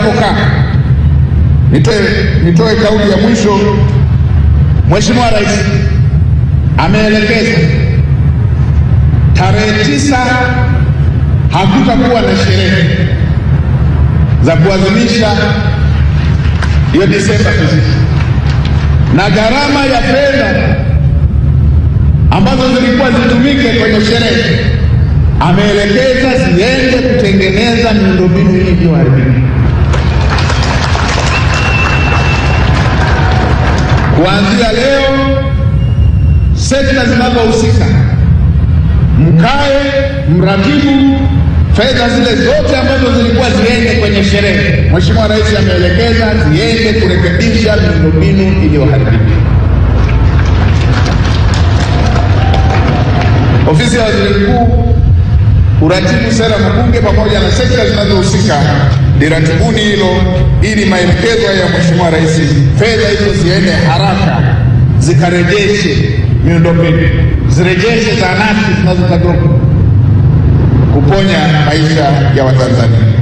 tunapokaa, nitoe kauli ya mwisho. Mheshimiwa Rais ameelekeza tarehe 9 hakutakuwa na sherehe za kuadhimisha hiyo Disemba 9, na gharama ya fedha ambazo zilikuwa zitumike kwenye sherehe ameelekeza ziende kutengeneza miundombinu hii iliyoharibika. Kuanzia leo, sekta zinazohusika mkae mratibu fedha zile zote ambazo zilikuwa ziende kwenye sherehe. Mheshimiwa Rais ameelekeza ziende kurekebisha miundombinu iliyoharibika. Ofisi ya Waziri Mkuu, uratibu sera mbunge pamoja na sekta zinazohusika, liratibuni hilo ili maelekezo ya Mheshimiwa Rais, fedha hizo ziende haraka zikarejeshe miundombinu, zirejeshe zahanati zinazotakiwa kuponya maisha ya Watanzania.